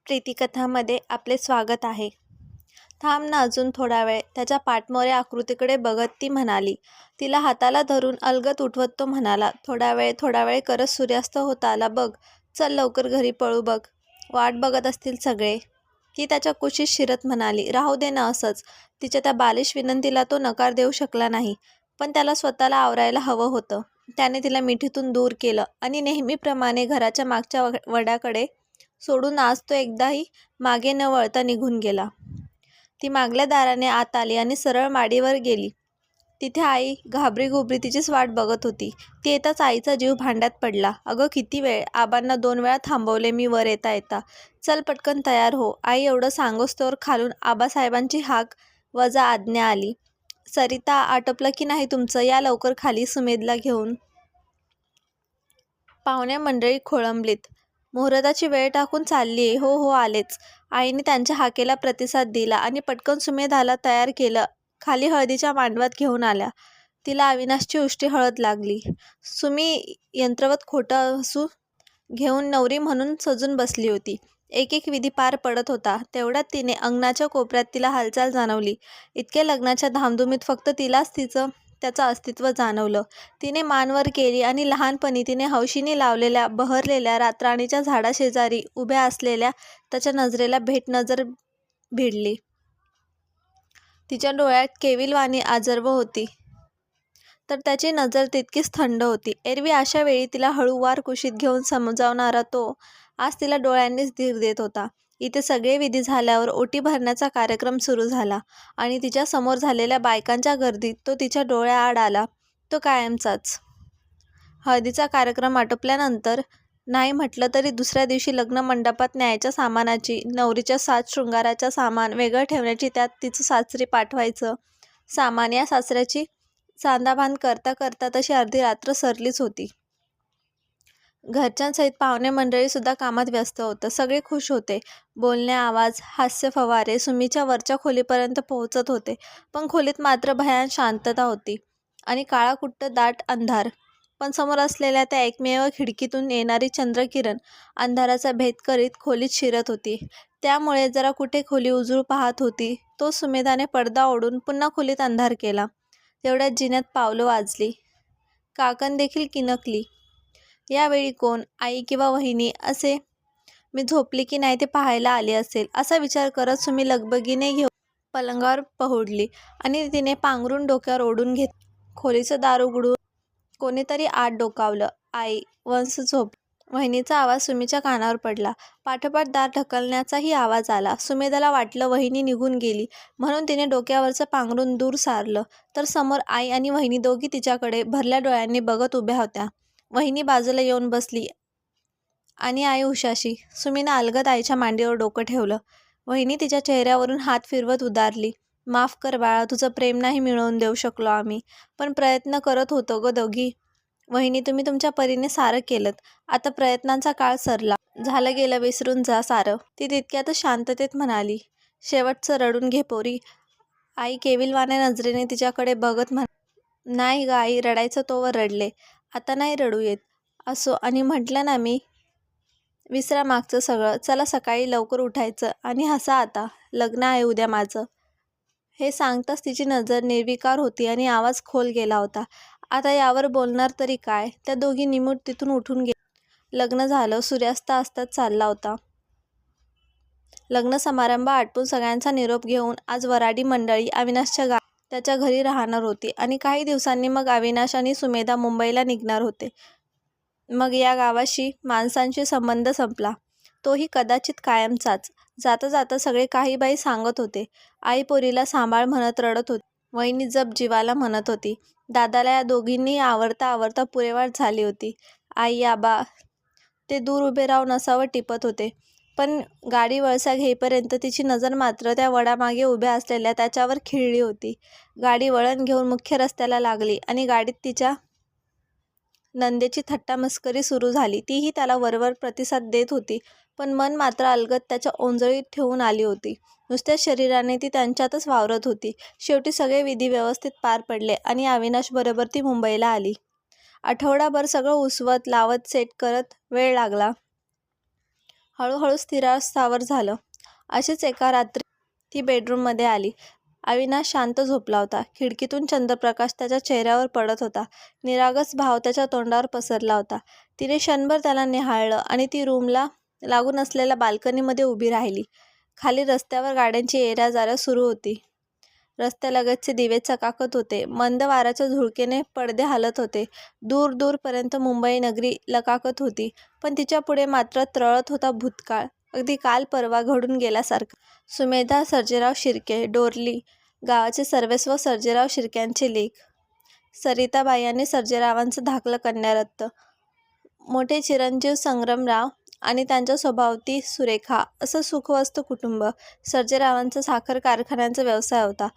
प्रीतिकथामध्ये आपले स्वागत आहे. थांब ना अजून थोडा वेळ. त्याच्या पाठमोऱ्या आकृतीकडे बघत ती म्हणाली. तिला हाताला धरून अलगद उठवत तो म्हणाला, थोडा वेळ करत सूर्यास्त होत आला बघ. चल लवकर घरी पळू बघ. वाट बघत असतील सगळे. ती त्याच्या कुशीत शिरत म्हणाली, राहू दे ना असंच. तिच्या त्या बालिश विनंतीला तो नकार देऊ शकला नाही. पण त्याला स्वतःला आवरायला हवं होतं. त्याने तिला मिठीतून दूर केलं आणि नेहमीप्रमाणे घराच्या मागच्या वड्याकडे सोडून आज तो एकदाही मागे न वळता निघून गेला. ती मागल्या दाराने आत आली आणि सरळ माडीवर गेली. तिथे आई घाबरीघुबरी तिचीच वाट बघत होती. ती येताच आईचा जीव भांड्यात पडला. अगं किती वेळ. आबांना 2 वेळा थांबवले मी वर येता येता. चल पटकन तयार हो. आई एवढं सांगोस्तोवर खालून आबासाहेबांची हाक वजा आज्ञा आली. सरिता, आटोपलं की नाही तुमचं? या लवकर खाली सुमेधला घेऊन. पाहुण्या मंडळी खोळंबलीत. मुहूर्ताची वेळ टाकून चाललीये. हो हो आलेच. आईने त्यांच्या हाकेला प्रतिसाद दिला आणि पटकन सुमेधाला तयार केलं. खाली हळदीच्या मांडवात घेऊन आल्या. तिला अविनाशची उष्टी हळद लागली. सुमी यंत्रवत खोटं हसू घेऊन नवरी म्हणून सजून बसली होती. एक एक विधी पार पडत होता. तेवढ्यात तिने अंगणाच्या कोपऱ्यात तिला हालचाल जाणवली. इतक्या लग्नाच्या धामधुमीत फक्त तिलाच त्याचं अस्तित्व जाणवलं. तिने मान वर केली आणि लहानपणी तिने हौशीने लावलेल्या बहरलेल्या रातराणीच्या झाडाशेजारी उभ्या असलेल्या त्याच्या नजरेला भेटनजर भिडली. तिच्या डोळ्यात केविलवाणी आजर्व होती, तर त्याची नजर तितकीच थंड होती. एरवी अशा वेळी तिला हळूवार कुशीत घेऊन समजावणारा तो आज तिला डोळ्यांनीच धीर देत होता. इथे सगळे विधी झाल्यावर ओटी भरण्याचा कार्यक्रम सुरू झाला आणि तिच्या समोर झालेल्या बायकांच्या गर्दीत तो तिच्या डोळ्याआड आला. तो कायमचाच. हळदीचा कार्यक्रम आटोपल्यानंतर नाही म्हटलं तरी दुसऱ्या दिवशी लग्न मंडपात न्यायच्या सामानाची, नवरीच्या साज शृंगाराच्या सामान वेगळं ठेवण्याची, त्यात तिचं सासरी पाठवायचं सामान, या सासऱ्याची चांदाभान करता करता तशी अर्धी रात्र सरलीच होती. घरच्यांसहित पाहुणे मंडळी सुद्धा कामात व्यस्त होतं. सगळे खुश होते. बोलणे आवाज, हास्य फवारे सुमीच्या वरच्या खोलीपर्यंत पोहोचत होते. पण खोलीत मात्र भयान शांतता होती आणि काळाकुट्ट दाट अंधार. पण समोर असलेल्या त्या एकमेव खिडकीतून येणारी चंद्रकिरण अंधाराचा भेद करीत खोलीत शिरत होती. त्यामुळे जरा कुठे खोली उजळू पाहत होती. तो सुमेधाने पडदा ओढून पुन्हा खोलीत अंधार केला. तेवढ्यात जिन्यात पावलं वाजली. काकण देखील किणकली. यावेळी कोण, आई किंवा वहिनी असे? मी झोपली की नाही ते पाहायला आले असेल, असा विचार करत सुमी लगबगीने घेऊन पलंगावर पहुडली आणि तिने पांघरून डोक्यावर ओढून घेतलं. खोलीचं दार उघडून कोणीतरी आत डोकावलं. आई, वंस झोप. वहिनीचा आवाज सुमीच्या कानावर पडला. पाठोपाठ दार ढकलण्याचाही आवाज आला. सुमेधाला वाटलं वहिनी निघून गेली, म्हणून तिने डोक्यावरचं पांघरून दूर सारलं. तर समोर आई आणि वहिनी दोघी तिच्याकडे भरल्या डोळ्यांनी बघत उभ्या होत्या. वहिनी बाजूला येऊन बसली आणि आई उशाशी. सुमीनं अलगद आईच्या मांडीवर डोकं ठेवलं. वहिनी तिच्या चेहऱ्यावरून हात फिरवत उद्गारली, माफ कर बाळा, तुझं प्रेम नाही मिळवून देऊ शकलो आम्ही, पण प्रयत्न करत होतो ग दोघी. वहिनी, तुम्ही तुमच्या परीने सारं केलंत. आता प्रयत्नांचा काळ सरला. झालं गेलं विसरून जा सारं. ती तितक्यातच शांततेत म्हणाली, शेवटचं रडून घे पोरी. आई केविलवाण्या नजरेने तिच्याकडे बघत नाही ग आई, रडायचं तोवर रडले. आता नाही रडू येत. असो, आणि म्हटलं ना मी. विसरा मागचं सगळं. चला सकाळी लवकर उठायचं आणि हसा आता. लग्न आहे उद्या माझं. हे सांगताच तिची नजर निर्विकार होती आणि आवाज खोल गेला होता. आता यावर बोलणार तरी काय? त्या दोघी निमूट तिथून उठून गेल्या. लग्न झालं. सूर्यास्त असताच चालला होता. लग्न समारंभ आटपून सगळ्यांचा निरोप घेऊन आज वराडी मंडळी अविनाशच्या त्याच्या घरी राहणार होती आणि काही दिवसांनी मग अविनाश आणि सुमेधा मुंबईला निघणार होते. मग या गावाशी माणसांशी संबंध संपला, तोही कदाचित कायमचाच. जाता जाता सगळे काही बाई सांगत होते. आई पोरीला सांभाळ म्हणत रडत होती. वहिनी जप जीवाला म्हणत होती. दादाला या दोघींनीही आवरता आवरता पुरेवाट झाली होती. आई आबा ते दूर उभे राहून असावं टिपत होते. पण गाडी वळसा घेईपर्यंत तिची नजर मात्र त्या वडामागे उभ्या असलेल्या त्याच्यावर खिळली होती. गाडी वळण घेऊन मुख्य रस्त्याला लागली आणि गाडीत तिच्या नंदेची थट्टामस्करी सुरू झाली. तीही त्याला वरवर प्रतिसाद देत होती, पण मन मात्र अलगद त्याच्या ओंजळीत ठेवून आली होती. नुसत्या शरीराने ती त्यांच्यातच वावरत होती. शेवटी सगळे विधी व्यवस्थित पार पडले आणि अविनाश बरोबर ती मुंबईला आली. आठवडाभर सगळं उसवत लावत सेट करत वेळ लागला. हळूहळू स्थिरास्थावर झालं. अशीच एका रात्री ती बेडरूममध्ये आली. अविनाश शांत झोपला होता. खिडकीतून चंद्रप्रकाश त्याच्या चेहऱ्यावर पडत होता. निरागस भाव त्याच्या तोंडावर पसरला होता. तिने क्षणभर त्याला निहाळलं आणि ती रूमला लागून असलेल्या बाल्कनीमध्ये उभी राहिली. खाली रस्त्यावर गाड्यांची येऱ्या-जाऱ्या सुरू होती. रस्त्यालगतचे दिवे चकाकत होते. मंद वाऱ्याच्या झुळकेने पडदे हालत होते. दूर दूरपर्यंत मुंबई नगरी लकाकत होती. पण तिच्या पुढे मात्र तरळत होता भूतकाळ, अगदी काल परवा घडून गेल्यासारखा. सुमेधा सर्जेराव शिर्के, डोरली गावाचे सर्वेस्व सर्जेराव शिर्क्यांचे लेक. सरिताबाई आणि सर्जेरावांचं धाकलं कन्यारत्न. मोठे चिरंजीव संग्रामराव आणि त्यांच्या स्वभावती सुरेखा, असं सुखवस्त कुटुंब. सर्जेरावांचा साखर कारखान्यांचा व्यवसाय होता.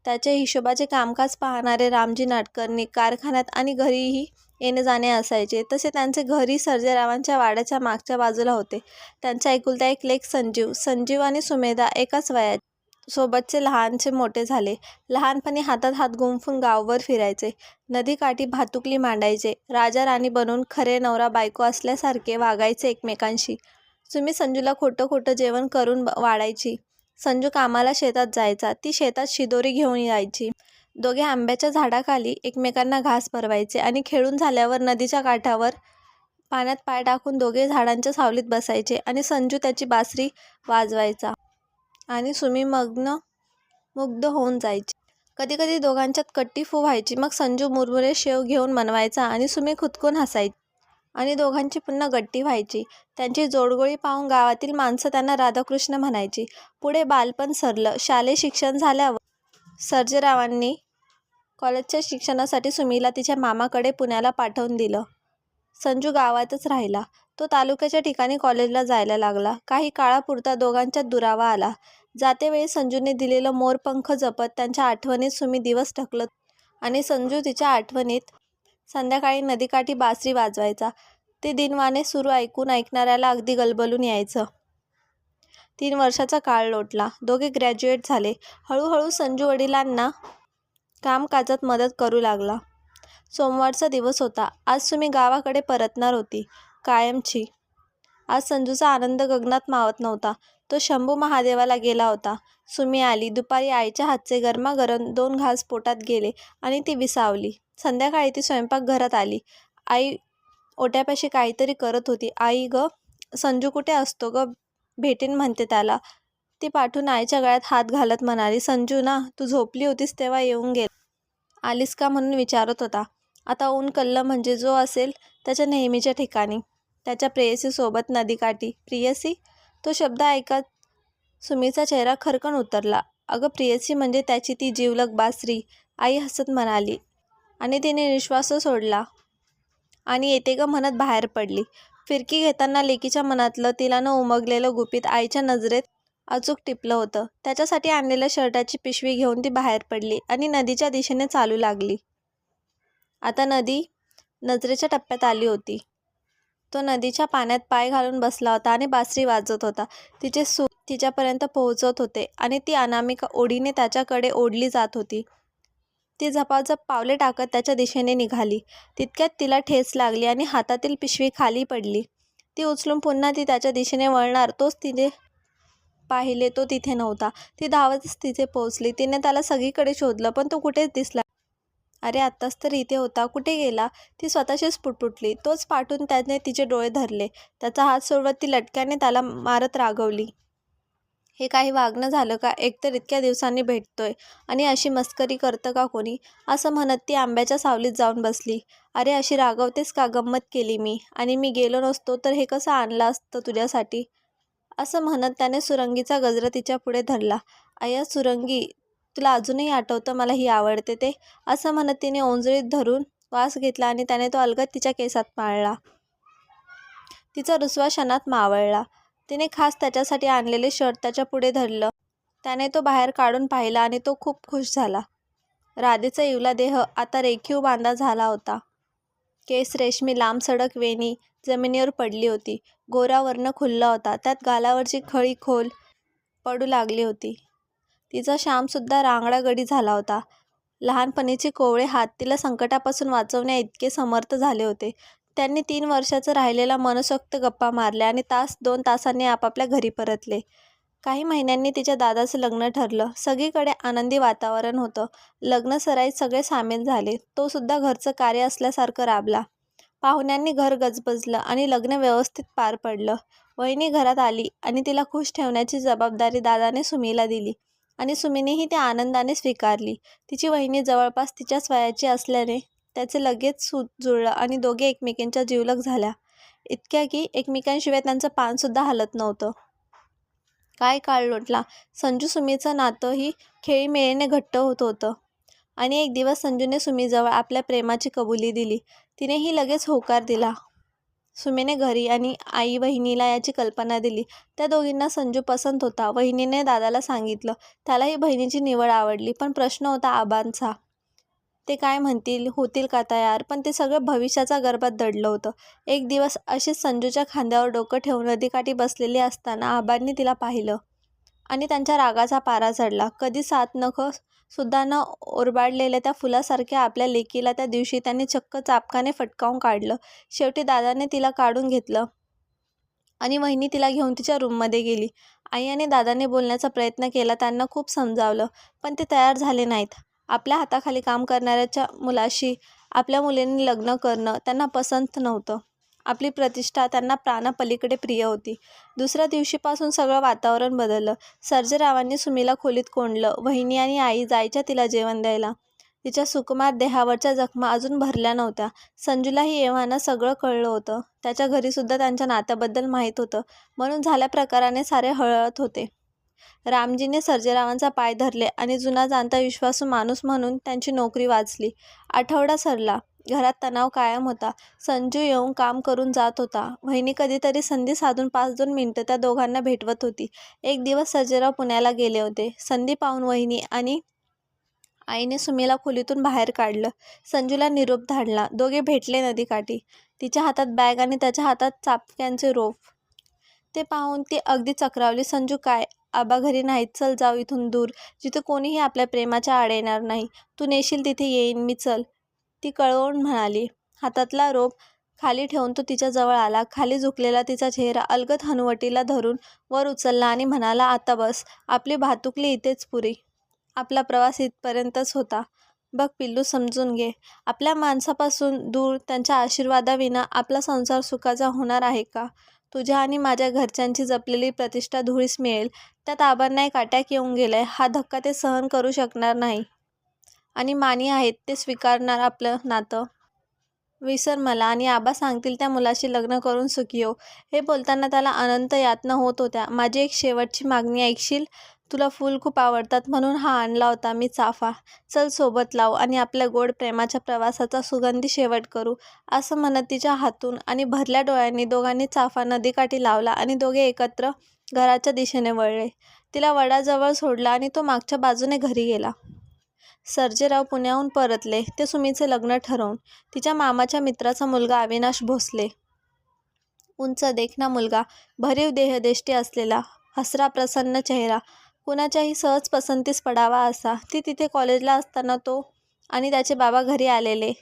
त्याचे हिशोबाचे कामकाज पाहणारे रामजी नाडकर्णी कारखान्यात आणि घरीही येणे जाणे असायचे. तसे त्यांचे घरही सर्जेरावांच्या वाड्याच्या मागच्या बाजूला होते. त्यांचा एकुलता एक लेक संजीव आणि सुमेधा एकाच वयाचे, सोबतचे लहानचे मोठे झाले. लहानपणी हातात हात गुंफून गावभर फिरायचे. नदीकाठी भातुकली मांडायचे. राजा राणी बनून खरे नवरा बायको असल्यासारखे वागायचे एकमेकांशी. सुमी संजूला खोटं खोटं जेवण करून वाढायची. संजू कामाला शेतात जायचा. ती शेतात शिदोरी घेऊन यायची. दोघे आंब्याच्या झाडाखाली एकमेकांना घास भरवायचे आणि खेळून झाल्यावर नदीच्या काठावर पाण्यात पाय टाकून दोघे झाडांच्या सावलीत बसायचे आणि संजू त्याची बासरी वाजवायचा आणि सुमी मुग्ध होऊन जायची. कधी कधी दोघांच्यात कट्टी-फू व्हायची. मग संजू मुरमुरे शेव घेऊन मनवायचा आणि सुमी खुदकून हसायची आणि दोघांची पुन्हा गट्टी व्हायची. त्यांची जोडगोळी पाहून गावातील माणसं त्यांना राधाकृष्ण म्हणायची. पुढे बालपण सरलं. शालेय शिक्षण झाल्यावर सर्जेरावांनी कॉलेजच्या शिक्षणासाठी सुमीला तिच्या मामाकडे पुण्याला पाठवून दिलं. संजू गावातच राहिला. तो तालुक्याच्या ठिकाणी कॉलेजला जायला लागला. काही काळापुरता दोघांच्यात दुरावा आला. जातेवेळी संजूने दिलेलं मोरपंख जपत त्यांच्या आठवणीत सुमी दिवस ढकलत आणि संजू तिच्या आठवणीत संध्याकाळी नदीकाठी बासरी वाजवायचा. ते दिनवाणे सुरू ऐकून ऐकणाऱ्याला अगदी गलबलून यायचं. 3 वर्षाचा काळ लोटला. दोघे ग्रॅज्युएट झाले. हळूहळू संजू वडिलांना कामकाजात मदत करू लागला. सोमवारचा दिवस होता. आज सुमी गावाकडे परतणार होती, कायमची. आज संजूचा आनंद गगनात मावत नव्हता. तो शंभू महादेवाला गेला होता. सुमी आली. दुपारी आईच्या हातचे गरमागरम 2 घास पोटात गेले आणि ती विसावली. संध्याकाळी ती स्वयंपाकघरात आली. आई ओट्यापाशी काहीतरी करत होती. आई ग, संजू कुठे असतो ग? भेटेन म्हणते त्याला. ती पाठून आईच्या गळ्यात हात घालत म्हणाली, संजू ना, तू झोपली होतीस तेव्हा येऊन गेला. आलीस का म्हणून विचारत होता. आता ऊन कल्लं म्हणजे जो असेल त्याच्या नेहमीच्या ठिकाणी, त्याच्या प्रेयसीसोबत नदीकाठी. प्रेयसी? तो शब्द ऐकत सुमीचा चेहरा खरकन उतरला. अगं प्रेयसी म्हणजे त्याची ती जिवलग बासरी, आई हसत म्हणाली आणि तिने निश्वास सोडला आणि येते ग म्हणत बाहेर पडली. फिरकी घेताना लेकीच्या मनातलं तिला न उमगलेलं गुपित आईच्या नजरेत अचूक टिपलं होतं. त्याच्यासाठी आणलेल्या शर्टाची पिशवी घेऊन ती बाहेर पडली आणि नदीच्या दिशेने चालू लागली. आता नदी नजरेच्या टप्प्यात आली होती. तो नदीच्या पाण्यात पाय घालून बसला होता आणि बासरी वाजवत होता. तिचे सूर तिच्यापर्यंत पोहोचत होते आणि ती अनामिका ओढीने त्याच्याकडे ओढली जात होती. ती झपाझप पावले टाकत त्याच्या दिशेने निघाली. तितक्यात तिला ठेच लागली आणि हातातील पिशवी खाली पडली. ती उचलून पुन्हा ती त्याच्या दिशेने वळणार तोच तिने पाहिले तो तिथे नव्हता. ती धावतच तिथे पोहोचली. तिने त्याला सगळीकडे शोधलं पण तो कुठेच दिसला. अरे आत्ताच तर इथे होता, कुठे गेला? ती स्वतःशीच पुटपुटली. तोच पाठून त्याने तिचे डोळे धरले. त्याचा हात सोडवत ती लटक्याने त्याला मारत रागवली. हे काही वागणं झालं का? एकतर इतक्या दिवसांनी भेटतोय आणि अशी मस्करी करतं का कोणी? असं म्हणत ती आंब्याच्या सावलीत जाऊन बसली. अरे अशी रागवतेस का? गंमत केली मी. आणि मी गेलो नसतो तर हे कसं आणलं असतं तुझ्यासाठी? असं म्हणत त्याने सुरंगीचा गजरा तिच्या पुढे धरला. अय्या सुरंगी, तुला अजूनही आठवतं मला ही आवडते ते? असं म्हणत तिने ओंजळीत धरून वास घेतला आणि त्याने तो अलगद तिच्या केसात माळला. तिचा रुसवा क्षणात मावळला. तिने खास त्याच्यासाठी आणलेले शर्ट त्याच्या पुढे धरलं. त्याने तो बाहेर काढून पाहिला आणि तो खूप खुश झाला. राधेचा इवला देह आता रेखीव बांधा झाला होता. केस रेशमी लांबसडक वेणी जमिनीवर पडली होती. गोरा वर्ण खुलला होता. त्यात गालावरची खळी खोल पडू लागली होती. तिचा श्यामसुद्धा रांगडा गडी झाला होता. लहानपणीचे कोवळे हात तिला संकटापासून वाचवण्या इतके समर्थ झाले होते. त्यांनी 3 वर्षाचं राहिलेला मनसोक्त गप्पा मारल्या आणि तास 2 तासांनी आपापल्या घरी परतले. काही महिन्यांनी तिच्या दादाचं लग्न ठरलं. सगळीकडे आनंदी वातावरण होतं. लग्न सराईत सगळे सामील झाले. तो सुद्धा घरचं कार्य असल्यासारखं राबला. पाहुण्यांनी घर गजबजलं आणि लग्न व्यवस्थित पार पडलं. वहिनी घरात आली आणि तिला खुश ठेवण्याची जबाबदारी दादाने सुमीला दिली आणि सुमीनेही ती आनंदाने स्वीकारली. तिची वहिनी जवळपास तिच्याच वयाची असल्याने त्याचे लगेच सूत जुळलं आणि दोघे एकमेकींच्या जिवलग झाल्या. इतक्या की एकमेकांशिवाय त्यांचं पानसुद्धा हलत नव्हतं. काय काळ लोटला. संजू सुमीचं नातंही खेळीमेळीने घट्ट होत होतं आणि एक दिवस संजूने सुमीजवळ आपल्या प्रेमाची कबुली दिली. तिनेही लगेच होकार दिला. सुमीने घरी आणि आई वहिनीला याची कल्पना दिली. त्या दोघींना संजू पसंत होता. वहिनीने दादाला सांगितलं. त्यालाही बहिणीची निवड आवडली. पण प्रश्न होता आबांचा. ते काय म्हणतील, होतील का तयार? पण ते सगळं भविष्याच्या गर्भात दडलं होतं. एक दिवस अशीच संजूच्या खांद्यावर डोकं ठेवून नदीकाठी बसलेली असताना आबांनी तिला पाहिलं आणि त्यांच्या रागाचा पारा चढला. कधी 7 नखं सुद्धा न ओरबाडलेल्या त्या फुलासारख्या आपल्या लेकीला त्या दिवशी त्यांनी चक्क चाबकाने फटकावून काढलं. शेवटी दादाने तिला काढून घेतलं आणि वहिनी तिला घेऊन तिच्या रूममध्ये गेली. आई आणि दादाने बोलण्याचा प्रयत्न केला, त्यांना खूप समजावलं, पण ते तयार झाले नाहीत. आपल्या हाताखाली काम करणाऱ्याच्या मुलाशी आपल्या मुलींनी लग्न करणं त्यांना पसंत नव्हतं. आपली प्रतिष्ठा त्यांना प्राणापलीकडे प्रिय होती. दुसऱ्या दिवशीपासून सगळं वातावरण बदललं. सर्जेरावांनी सुमीला खोलीत कोंडलं. वहिनी आणि आई जायच्या तिला जेवण द्यायला. तिच्या सुकुमार देहावरच्या जखमा अजून भरल्या नव्हत्या. संजूलाही एव्हाना सगळं कळलं होतं. त्याच्या घरीसुद्धा त्यांच्या नात्याबद्दल माहीत होतं, म्हणून झाल्या प्रकाराने सारे हळहळत होते. रामजीने सर्जेरावांचा पाय धरले आणि जुना जाणता विश्वासू माणूस म्हणून त्यांची नोकरी वाचली. आठवडा सरला. घरात तणाव कायम होता. संजू येऊन काम करून जात होता. वहिनी कधीतरी संधी साधून 5-2 मिनिटं त्या दोघांना भेटवत होती. एक दिवस सर्जेराव पुण्याला गेले होते. संधी पाहून वहिनी आणि आईने सुमीला खोलीतून बाहेर काढलं. संजूला निरोप धाडला. दोघे भेटले नदीकाठी. तिच्या हातात बॅग आणि त्याच्या हातात चाबक्यांचे रोप. ते पाहून ती अगदी चक्रावली. संजू, काय? आबा घरी नाहीत. चल जाऊ इथून दूर, जिथे कोणीही आपल्या प्रेमाच्या आड येणार नाही. तू नेशील तिथे येईन मी, चल, ती कळवून म्हणाली. हातातला रोप खाली ठेवून तो तिच्याजवळ आला. खाली झुकलेला तिचा चेहरा अलगद हनुवटीला धरून वर उचलला आणि म्हणाला, आता बस. आपली भातुकली इथेच पुरी. आपला प्रवास इथपर्यंतच होता. बघ पिल्लू, समजून घे. आपल्या माणसापासून दूर त्यांच्या आशीर्वादाविना आपला संसार सुखाचा होणार आहे का? तुझ्या आणि माझ्या घरच्यांची जपलेली प्रतिष्ठा धुळीस मिळेल. त्यात आबांना एक अटॅक येऊन गेलाय. हा धक्का ते सहन करू शकणार नाही आणि मानी आहेत, ते स्वीकारणार आपलं नातं. विसर मला आणि आबा सांगतील त्या मुलाशी लग्न करून सुखी हो. हे बोलताना त्याला अनंत यातना होत होत्या. माझी एक शेवटची मागणी ऐकशील? तुला फूल खूप आवडतात म्हणून हा आणला होता मी, चाफा. चल सोबत लावू आणि आपल्या गोड प्रेमाच्या प्रवासाचा सुगंधी शेवट करू. असं म्हणत तिच्या हातून आणि भरल्या डोळ्यांनी दोघांनी चाफा नदीकाठी लावला आणि दोघे एकत्र घराच्या दिशेने वळले. तिला वडाजवळ सोडलं आणि तो मागच्या बाजूने घरी गेला. सर्जेराव पुण्याहून परतले. ते सुमीचे लग्न ठरवून. तिच्या मामाच्या मित्राचा मुलगा अविनाश भोसले. उंच देखणा मुलगा, भरीव देहदेष्टी असलेला, हसरा प्रसन्न चेहरा, कुणाच्याही सहज पसंतीस पडावा असा. ती तिथे कॉलेजला असताना तो आणि त्याचे बाबा घरी आलेले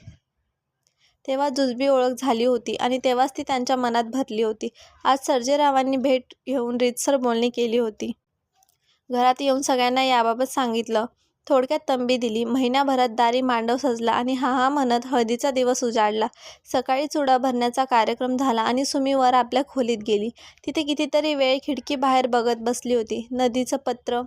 तेव्हा जुजबी ओळख झाली होती आणि तेव्हाच ती त्यांच्या मनात भरली होती. आज सर्जेरावांनी भेट घेऊन रीतसर बोलणी केली होती. घरात येऊन सगळ्यांना याबाबत सांगितलं. थोडक्यात तंबी दिली. महिन्याभरात दारी मांडव सजला आणि हा हा म्हणत हळदीचा दिवस उजाडला. सकाळी चुडा भरण्याचा कार्यक्रम झाला आणि सुमी वर आपल्या खोलीत गेली. तिथे कितीतरी वेळ खिडकी बाहेर बघत बसली होती. नदीचं पत्र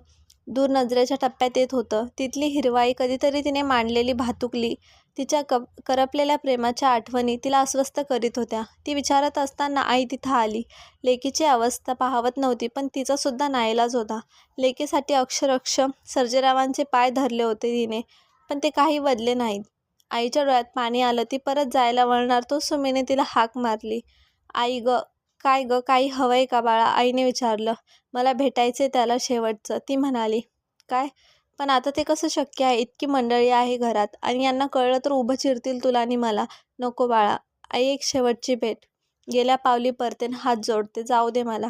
दूर नजरेच्या टप्प्यात येत होतं. तिथली हिरवाई, कधीतरी तिने मांडलेली भातुकली, तिच्या करपलेल्या प्रेमाच्या आठवणी तिला अस्वस्थ करीत होत्या. ती विचारत असताना आई तिथं आली. लेकीची अवस्था पाहवत नव्हती, पण तिचासुद्धा नाईलाज होता. लेकीसाठी अक्षरशः सर्जेरावांचे पाय धरले होते तिने, पण ते काही बदले नाहीत. आईच्या डोळ्यात पाणी आलं. ती परत जायला वळणार तो सुमीने तिला हाक मारली. आई ग, काय ग, काही हवंय का बाळा? आईने विचारलं. मला भेटायचे त्याला शेवटचं, ती म्हणाली. काय? पण आता ते कसं शक्य आहे? इतकी मंडळी आहे घरात आणि यांना कळलं तर उभं चिरतील तुला आणि मला. नको बाळा, आई, एक शेवटची भेट. गेल्या पावली परतेन हात जोडते, जाऊ दे मला,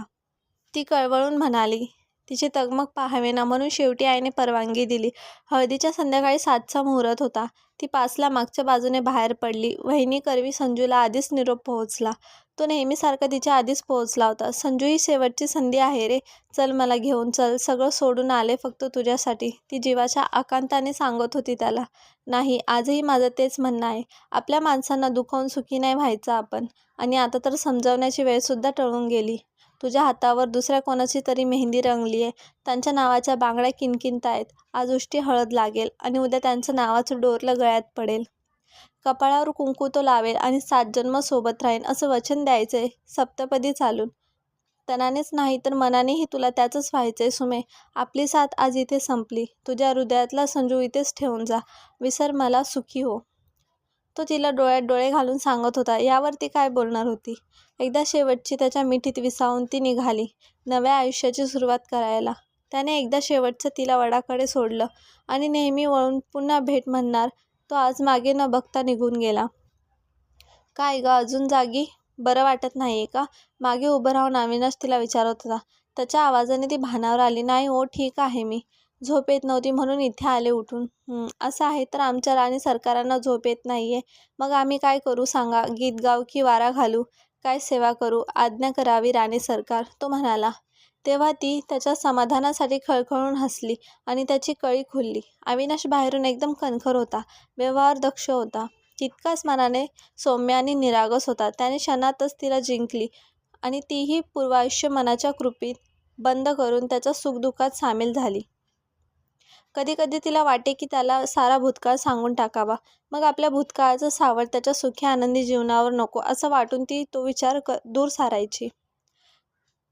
ती कळवळून म्हणाली. तिची तगमग पाहावेना म्हणून शेवटी आईने परवानगी दिली. हळदीच्या संध्याकाळी 7चा मुहूर्त होता. ती 5ला मागच्या बाजूने बाहेर पडली. वहिनीकरवी संजूला आधीच निरोप पोहोचला. तो नेहमीसारखा तिच्या आधीच पोहोचला होता. संजू, ही शेवटची संधी आहे रे. चल, मला घेऊन चल. सगळं सोडून आले फक्त तुझ्यासाठी, ती जीवाच्या आकांताने सांगत होती त्याला. नाही, आजही माझं तेच म्हणणं आहे. आपल्या माणसांना दुखावून सुखी नाही व्हायचं आपण. आणि आता तर समजावण्याची वेळसुद्धा टळून गेली. तुझ्या हातावर दुसऱ्या कोणाची तरी मेहंदी रंगली आहे. त्यांच्या नावाच्या बांगड्या किणकिणतायत. आज उष्टी हळद लागेल आणि उद्या त्यांचं नावाचं डोरलं गळ्यात पडेल. कपाळावर कुंकू तो लावेल आणि 7 जन्म सोबत राहीन असं वचन द्यायचंय सप्तपदी चालून. तनानेच नाही तर मनानेही तुला त्याचंच व्हायचंय सुमे. आपली साथ आज इथे संपली. तुझ्या हृदयातला संजू इथेच ठेवून जा. विसर मला, सुखी हो. तो तिला डोळ्यात डोळे घालून सांगत होता. यावर ती काय बोलणार होती. एकदा शेवटची त्याच्या मिठीत विसावून ती निघाली नव्या आयुष्याची सुरुवात करायला. त्याने एकदा शेवटचं तिला वडाकडे सोडलं आणि नेहमी वळून पुन्हा भेट म्हणणार तो आज मागे न बघता निघून गेला. काय ग, अजून जागी? बरं वाटत नाहीये का? मागे उभं राहून अविनाश तिला विचारत होता. त्याच्या आवाजाने ती भानावर आली. नाही हो, ठीक आहे मी. झोप येत नव्हती म्हणून इथे आले उठून. असं आहे तर आमच्या राणी सरकारांना झोप येत नाहीये. मग आम्ही काय करू सांगा? गीत गाऊ की वारा घालू? काय सेवा करू? आज्ञा करावी राणी सरकार, तो म्हणाला. तेव्हा ती त्याच्या समाधानासाठी खळखळून हसली आणि त्याची कळी खुलली. अविनाश बाहेरून एकदम कणखर होता. व्यवहार दक्ष होता. तितकाच मनाने सौम्य आणि निरागस होता. त्याने क्षणातच तिला जिंकली आणि तीही पूर्वायुष्य मनाच्या कृपीत बंद करून त्याच्या सुखदुःखात सामील झाली. कधी कधी तिला वाटे की त्याला सारा भूतकाळ सांगून टाकावा. मग आपल्या भूतकाळाचं सावट त्याच्या सुखी आनंदी जीवनावर नको असं वाटून ती तो विचार दूर सारायची.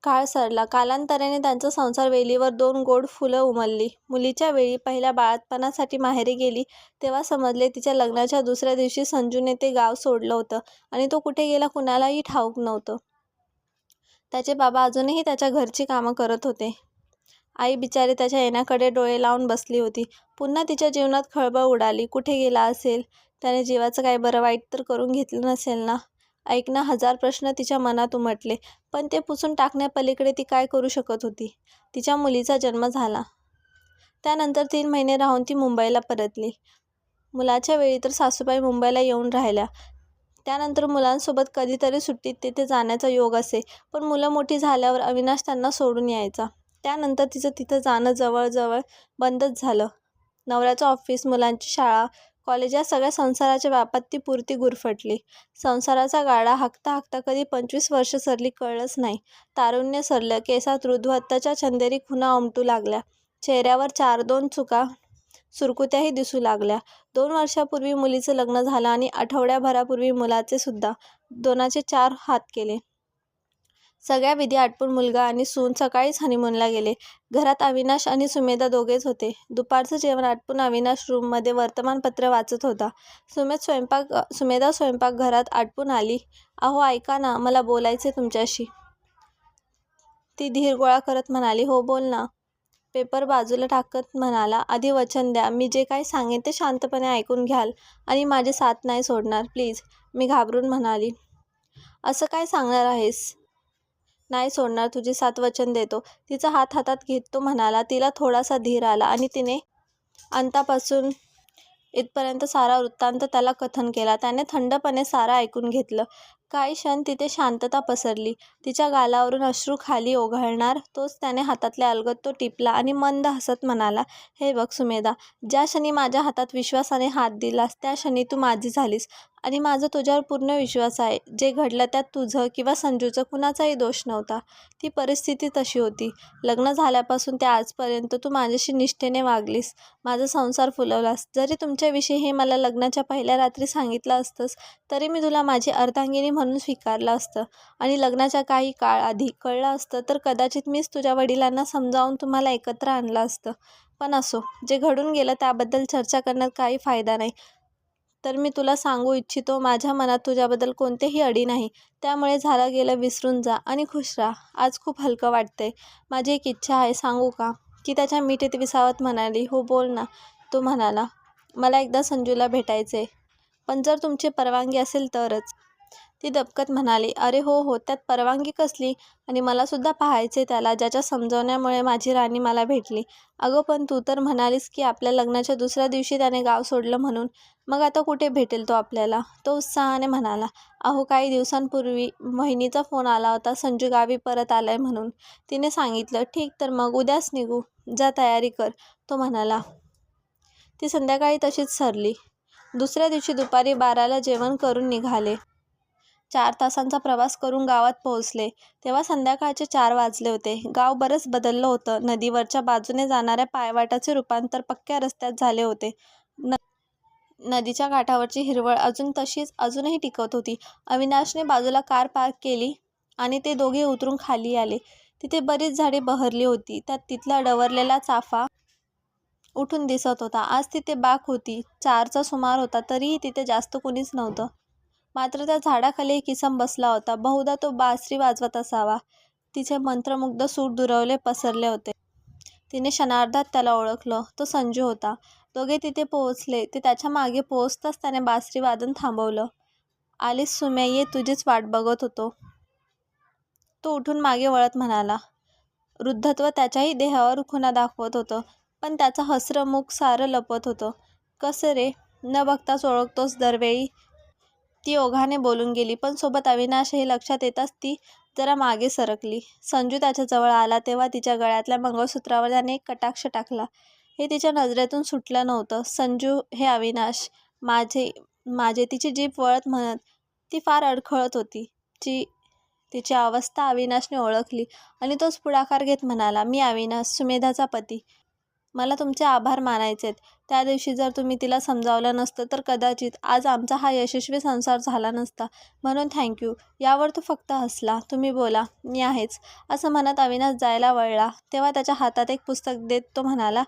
काळ सरला. कालांतराने त्यांचा संसार वेलीवर 2 गोड फुलं उमलली. मुलीच्या वेळी पहिल्या बाळंतपणासाठी माहेरी गेली तेव्हा समजले तिच्या लग्नाच्या दुसऱ्या दिवशी संजूने ते गाव सोडलं होतं आणि तो कुठे गेला कुणालाही ठाऊक नव्हतं. त्याचे बाबा अजूनही त्याच्या घरची कामं करत होते. आई बिचारी त्याच्या येण्याकडे डोळे लावून बसली होती. पुन्हा तिच्या जीवनात खळबळ उडाली. कुठे गेला असेल? त्याने जीवाचं काय बरं वाईट तर करून घेतलं नसेल ना? ऐकणं 1000 प्रश्न तिच्या मनात उमटले. पण ते पुसून टाकण्यापलीकडे ती काय करू शकत होती? तिच्या मुलीचा जन्म झाला. त्यानंतर 3 महिने राहून ती मुंबईला परतली. मुलाच्या वेळी तर सासूबाई मुंबईला येऊन राहिल्या. त्यानंतर मुलांसोबत कधीतरी सुट्टीत तिथे जाण्याचा योग असे. पण मुलं मोठी झाल्यावर अविनाश त्यांना सोडून यायचा. त्यानंतर तिचं तिथं जाणं जवळजवळ बंदच झालं. नवऱ्याचं ऑफिस, मुलांची शाळा, कॉलेज या सगळ्या संसाराच्या व्यापात ती पुरती गुरफटली. संसाराचा गाडा हाकता हाकता कधी 25 वर्ष सरली कळलंच नाही. तारुण्य सरलं. केसात रुद्धत्वाच्या चंदेरी खुणा उमटू लागल्या. चेहऱ्यावर 4-2 चुका सुरकुत्याही दिसू लागल्या. 2 वर्षापूर्वी मुलीचं लग्न झालं आणि आठवड्याभरापूर्वी मुलाचे सुद्धा. 2चे 4 हात केले. सगळ्या विधी आटपून मुलगा आणि सून सकाळीच हनीमूनला गेले. घरात अविनाश आणि सुमेधा दोघेच होते. दुपारचं जेवण आटपून अविनाश रूममध्ये वर्तमानपत्र वाचत होता. सुमेधा स्वयंपाकघरात आटपून आली. अहो ऐका ना, मला बोलायचे तुमच्याशी. ती धीर गोळा करत म्हणाली. हो बोल ना. पेपर बाजूला टाकत म्हणाला. आधी वचन द्या, मी जे काही सांगेन ते शांतपणे ऐकून घ्याल आणि माझी साथ नाही सोडणार प्लीज. मी घाबरून म्हणाली. असं काय सांगणार आहेस? नाही सोडणार तुझी साथ, वचन देतो. तिचा हात हातात घेत तो म्हणाला. तिला थोडासा धीर आला आणि तिने अंतापासून इथपर्यंत सारा वृत्तांत त्याला कथन केला. त्याने थंडपणे सारं ऐकून घेतलं. काही क्षण तिथे शांतता पसरली. तिच्या गालावरून अश्रू खाली ओघळणार तोच त्याने हातातल्या अलगद तो टिपला आणि मंद हसत म्हणाला. हे बघ सुमेधा, ज्या क्षणी माझ्या हातात विश्वासाने हात दिलास त्या क्षणी तू माझी झालीस आणि माझा तुझ्यावर पूर्ण विश्वास आहे. जे घडलं त्यात तुझं किंवा संजूचं कुणाचाही दोष नव्हता. ती परिस्थिती तशी होती. लग्न झाल्यापासून ते आजपर्यंत तू माझ्याशी निष्ठेने वागलीस, माझा संसार फुलवलास. जरी तुमच्याविषयी हे मला लग्नाच्या पहिल्या रात्री सांगितलं असतंस तरी मी तुला माझी अर्धांगिनी म्हणून स्वीकारलं असतं आणि लग्नाच्या काही काळ आधी कळलं असतं तर कदाचित मीच तुझ्या वडिलांना समजावून तुम्हाला एकत्र आणलं असतं. पण असो, जे घडून गेलं त्याबद्दल चर्चा करण्यात काही फायदा नाही. तर मी तुला सांगू इच्छितो, माझ्या मनात तुझ्याबद्दल कोणतेही अडी नाही. त्यामुळे झालं गेलं विसरून जा आणि खुश राहा. आज खूप हलकं वाटतंय. माझी एक इच्छा आहे, सांगू का? ती त्याच्या मिठीत विसावत म्हणाली. हो बोल ना. तो म्हणाला. मला एकदा संजूला भेटायचे, पण जर तुमची परवानगी असेल तरच. ती दबकत म्हणाली, अरे हो हो, त्यात परवानगी कसली? आणि मलासुद्धा पाहायचे त्याला, ज्याच्या समजावण्यामुळे माझी राणी मला भेटली. अगं पण तू तर म्हणालीस की आपल्या लग्नाच्या दुसऱ्या दिवशी त्याने गाव सोडलं म्हणून. मग आता कुठे भेटेल तो आपल्याला? तो उत्साहाने म्हणाला. अहो काही दिवसांपूर्वी वहिनीचा फोन आला होता, संजू गावी परत आलाय म्हणून. तिने सांगितलं. ठीक, तर मग उद्याच निघू. जा तयारी कर, तो म्हणाला. ती संध्याकाळी तशीच सरली. दुसऱ्या दिवशी दुपारी 12ला जेवण करून निघाले. 4 तासांचा प्रवास करून गावात पोहोचले तेव्हा संध्याकाळचे 4 वाजले होते. गाव बरंच बदललं होतं. नदीवरच्या बाजूने जाणाऱ्या पायवाटाचे रूपांतर पक्क्या रस्त्यात झाले होते. नदीच्या काठावरची हिरवळ अजूनही टिकत होती. अविनाशने बाजूला कार पार्क केली आणि ते दोघे उतरून खाली आले. तिथे बरीच झाडे बहरली होती. त्यात तिथला डवरलेला चाफा उठून दिसत होता. आज तिथे बाक होती. 4चा सुमार होता, तरीही तिथे जास्त कोणीच नव्हतं. मात्र त्या झाडाखाली एक इसम बसला होता. बहुधा तो बासरी वाजवत असावा. तिचे मंत्रमुग्ध सूर दुरावले पसरले होते. तिने क्षणार्धात त्याला ओळखलं. तो संजू होता. दोघे तिथे पोहोचले. ते त्याच्या मागे पोहोचताच त्याने बासरी वादन थांबवलं. आलीस सुम्या, ये, तुझीच वाट बघत होतो. तो उठून मागे वळत म्हणाला. वृद्धत्व त्याच्याही देहावर खुणा दाखवत होतं, पण त्याचं हसरं मुख सारं लपत होतं. कसं रे, न बघताच ओळखतोस दरवेळी? ती ओघाने बोलून गेली, पण सोबत अविनाश हे लक्षात येताच ती जरा मागे सरकली. संजू त्याच्या जवळ आला तेव्हा तिच्या गळ्यातल्या मंगळसूत्रावर त्याने एक कटाक्ष टाकला. हे तिच्या नजरेतून सुटलं नव्हतं. संजू, हे अविनाश, माझे माझे तिची जीभ वळत म्हणत. ती फार अडखळत होती. तिची अवस्था अविनाशने ओळखली आणि तोच पुढाकार घेत म्हणाला, मी अविनाश, सुमेधाचा पती. मला तुमचे आभार मानायचेत. त्या दिवशी जर तुम्ही तिला समजावलं नसतं तर कदाचित आज आमचा हा यशस्वी संसार झाला नसता. म्हणून थँक्यू. यावर तो फक्त हसला. तुम्ही बोला, मी आहेच, असं म्हणत अविनाश जायला वळला तेव्हा त्याच्या हातात एक पुस्तक देत तो म्हणाला,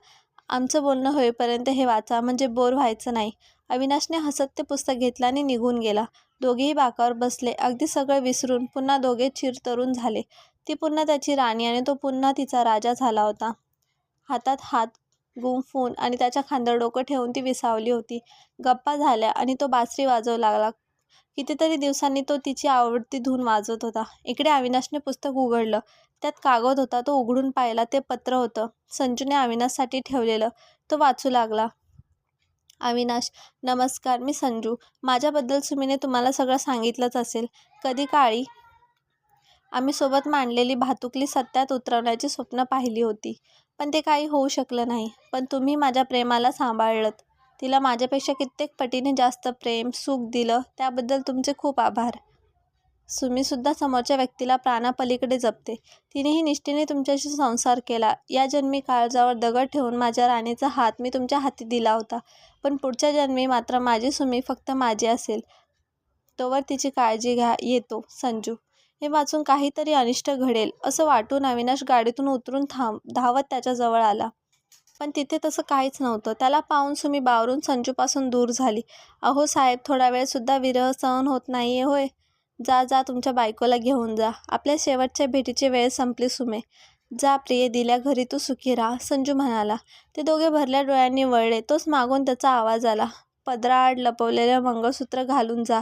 आमचं बोलणं होईपर्यंत हे वाचा, म्हणजे बोर व्हायचं नाही. अविनाशने हसत ते पुस्तक घेतलं आणि निघून गेला. दोघेही बाकावर बसले. अगदी सगळं विसरून पुन्हा दोघे चिरतरुण झाले. ती पुन्हा त्याची राणी आणि तो पुन्हा तिचा राजा झाला होता. हातात हात गुंफून आणि त्याच्या खांद्यावर डोकं ठेवून ती विसावली होती. गप्पा झाल्या आणि तो बासरी वाजवू लागला. कितीतरी दिवसांनी तो तिची आवडती धून वाजवत होता. इकडे अविनाशने पुस्तक उघडलं. त्यात कागद होता. तो उघडून पाहिला. ते पत्र होतं, संजूने अविनाशसाठी ठेवलेलं. तो वाचू लागला. अविनाश, नमस्कार, मी संजू. माझ्याबद्दल सुमीने तुम्हाला सगळं सांगितलंच असेल. कधी काळी आम्ही सोबत मांडलेली भातुकली सत्यात उतरवण्याची स्वप्न पाहिली होती, पण ते काही होऊ शकलं नाही. पण तुम्ही माझ्या प्रेमाला सांभाळलंत. तिला माझ्यापेक्षा कित्येक पटीने जास्त प्रेम, सुख दिलं, त्याबद्दल तुमचे खूप आभार. सुमीसुद्धा समोरच्या व्यक्तीला प्राणापलीकडे जपते. तिनेही निष्ठेने तुमच्याशी संसार केला. या जन्मी काळजावर दगड ठेवून माझ्या राणीचा हात मी तुमच्या हाती दिला होता, पण पुढच्या जन्मी मात्र माझी सुमी फक्त माझी असेल. तोवर तिची काळजी घ्या. येतो, संजू. हे वाचून काहीतरी अनिष्ट घडेल असं वाटून अविनाश गाडीतून उतरून धावत त्याच्याजवळ आला. पण तिथे तसं काहीच नव्हतं. त्याला पाहून सुमी बावरून संजूपासून दूर झाली. अहो साहेब, थोडा वेळसुद्धा विरह सहन होत नाहीये होय? जा जा, तुमच्या बायकोला घेऊन जा. आपल्या शेवटच्या भेटीची वेळ संपली सुमे. जा प्रिये, दिल्या घरी तू सुखी राहा, संजू म्हणाला. ते दोघे भरल्या डोळ्यांनी वळले. तोच मागून त्याचा आवाज आला. पदराआड लपवलेलं मंगळसूत्र घालून जा.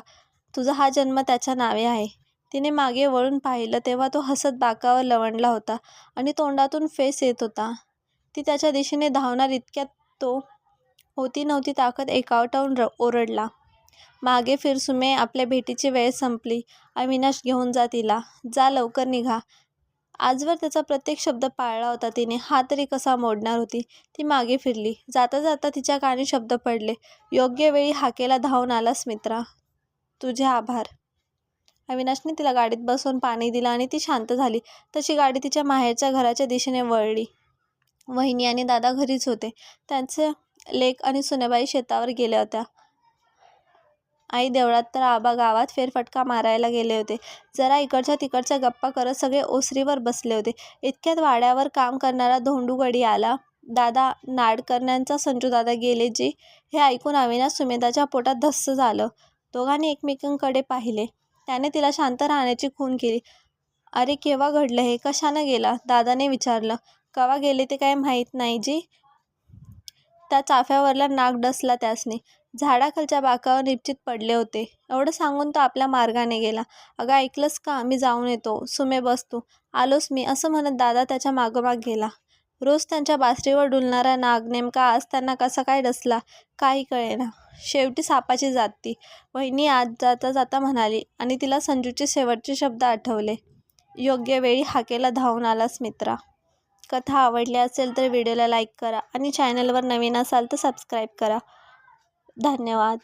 तुझा हा जन्म त्याच्या नावे आहे. तिने मागे वळून पाहिलं तेव्हा तो हसत बाकावर लवंडला होता आणि तोंडातून फेस येत होता. ती त्याच्या दिशेने धावणार इतक्यात तो होती नव्हती ताकद एकावटावून ओरडला, मागे फिर सुमे, आपल्या भेटीची वेळ संपली. अविनाश, घेऊन जा तिला. जा, लवकर निघा. आजवर त्याचा प्रत्येक शब्द पाळला होता तिने. हा तरी कसा मोडणार होती? ती मागे फिरली. जाता जाता तिच्या कानी शब्द पडले, योग्य वेळी हाकेला धावून आलास मित्रा. तुझे आभार. अविनाशने तिला गाडीत बसवून पाणी दिलं आणि ती शांत झाली. तशी गाडी तिच्या माहेरच्या घराच्या दिशेने वळली. वहिनी आणि दादा घरीच होते. त्यांचे लेक आणि सुनेबाई शेतावर गेल्या होत्या. आई देवळात तर आबा गावात फेरफटका मारायला गेले होते. जरा इकडच्या तिकडच्या गप्पा करत सगळे ओसरीवर बसले होते. इतक्यात वाड्यावर काम करणारा धोंडूगडी आला. दादा, नाडकर्ण्यांचा संजू दादा गेले जी, हे ऐकून अविनाश सुमेधाच्या पोटात धस्स झालं. दोघांनी एकमेकांकडे पाहिले. त्याने तिला शांत राहण्याची खूण केली. अरे, केव्हा घडलं हे? कशानं गेला? दादाने विचारलं. कवा गेले ते काय माहीत नाही जी. त्या चाफ्यावरला नाग डसला त्यासनी. झाडाखालच्या बाकावर निश्चित पडले होते. एवढं सांगून तो आपल्या मार्गाने गेला. अगं ऐकलंस का, मी जाऊन येतो. सुमे बस तू. आलोच मी, असं म्हणत दादा त्याच्या मागोमाग गेला. रोज त्यांच्या बासरीवर डुलणारा नाग नेमका आज त्यांना कसा काय डसला काही कळेना. शेवटी सापाची जात ती. वहिनी आज जाता जाता म्हणाली आणि तिला संजूचे शेवटचे शब्द आठवले. योग्य वेळी हाकेला धावून आलास मित्रा. कथा आवडली असेल तर व्हिडिओला लाईक करा आणि चॅनलवर नवीन असाल तर सबस्क्राईब करा. धन्यवाद.